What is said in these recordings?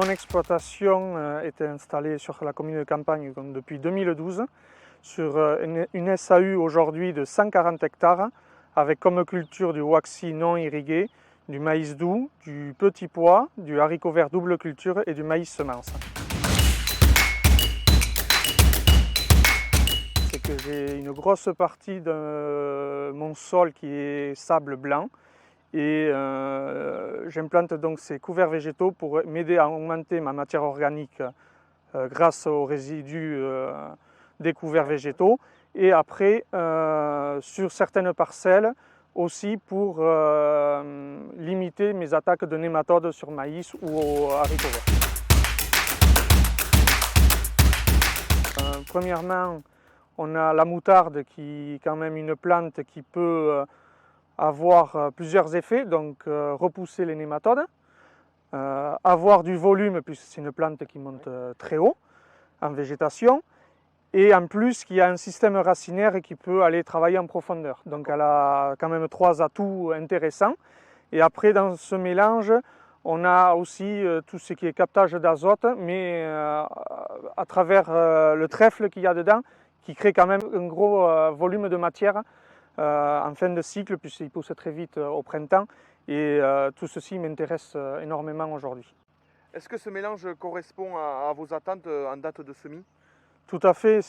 Mon exploitation est installée sur la commune de Campagne depuis 2012, sur une SAU aujourd'hui de 140 hectares, avec comme culture du waxy non irrigué, du maïs doux, du petit pois, du haricot vert double culture et du maïs semence. C'est que j'ai une grosse partie de mon sol qui est sable blanc et j'implante donc ces couverts végétaux pour m'aider à augmenter ma matière organique grâce aux résidus des couverts végétaux et après sur certaines parcelles aussi pour limiter mes attaques de nématodes sur maïs ou haricots verts. Premièrement, on a la moutarde qui est quand même une plante qui peut avoir plusieurs effets, donc repousser les nématodes, avoir du volume puisque c'est une plante qui monte très haut en végétation, et en plus qui a un système racinaire et qui peut aller travailler en profondeur. Donc elle a quand même 3 atouts intéressants. Et après dans ce mélange, on a aussi tout ce qui est captage d'azote, mais à travers le trèfle qu'il y a dedans, qui crée quand même un gros volume de matière en fin de cycle, puisqu'il pousse très vite au printemps. Et tout ceci m'intéresse énormément aujourd'hui. Est-ce que ce mélange correspond à vos attentes en date de semis? Tout à fait.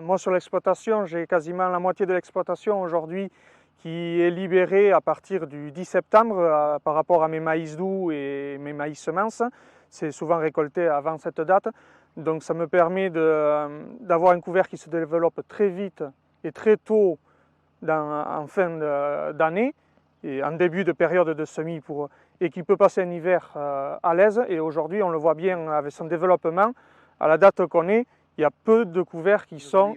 Moi sur l'exploitation, j'ai quasiment la moitié de l'exploitation aujourd'hui qui est libérée à partir du 10 septembre par rapport à mes maïs doux et mes maïs semences. C'est souvent récolté avant cette date. Donc ça me permet d'avoir un couvert qui se développe très vite et très tôt en fin d'année et en début de période de semis et qui peut passer un hiver à l'aise. Et aujourd'hui, on le voit bien avec son développement. À la date qu'on est, il y a peu de couverts qui sont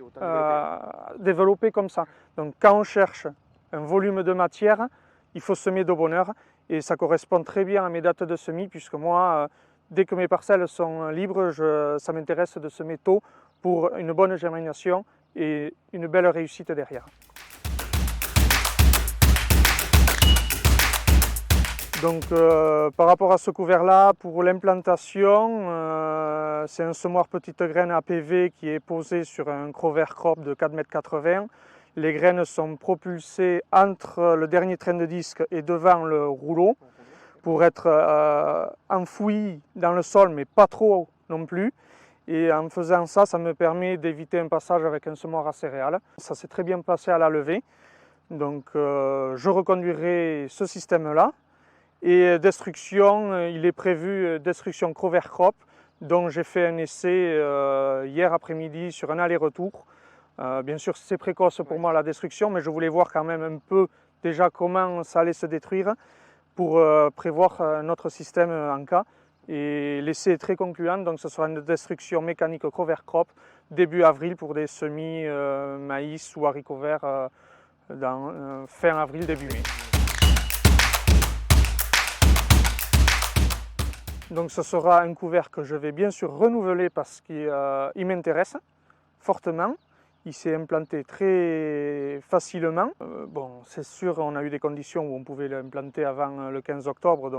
développés comme ça. Donc quand on cherche un volume de matière, il faut semer de bonne heure. Et ça correspond très bien à mes dates de semis, puisque moi, dès que mes parcelles sont libres, ça m'intéresse de semer tôt pour une bonne germination et une belle réussite derrière. Donc par rapport à ce couvert-là, pour l'implantation, c'est un semoir petite graine APV qui est posé sur un Crover Crop de 4,80 m. Les graines sont propulsées entre le dernier train de disque et devant le rouleau pour être enfouies dans le sol, mais pas trop non plus. Et en faisant ça, ça me permet d'éviter un passage avec un semoir à céréales. Ça s'est très bien passé à la levée. Donc je reconduirai ce système-là. Et destruction, il est prévu destruction Crover Crop, dont j'ai fait un essai hier après-midi sur un aller-retour. Bien sûr, c'est précoce pour moi la destruction, mais je voulais voir quand même un peu déjà comment ça allait se détruire pour prévoir notre système en cas. Et l'essai est très concluant, donc ce sera une destruction mécanique Crover Crop début avril pour des semis maïs ou haricots verts fin avril, début mai. Donc ce sera un couvert que je vais bien sûr renouveler parce qu'il m'intéresse fortement. Il s'est implanté très facilement. Bon, c'est sûr, on a eu des conditions où on pouvait l'implanter avant le 15 octobre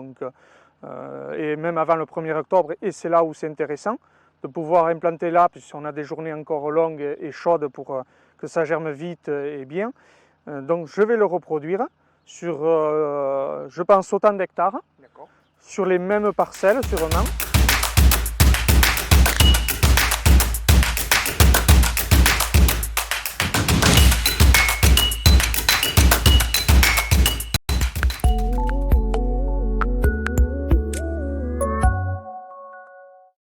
et même avant le 1er octobre. Et c'est là où c'est intéressant de pouvoir implanter là, puisqu'on a des journées encore longues et chaudes pour que ça germe vite et bien. Donc je vais le reproduire sur, je pense, autant d'hectares. Sur les mêmes parcelles sûrement.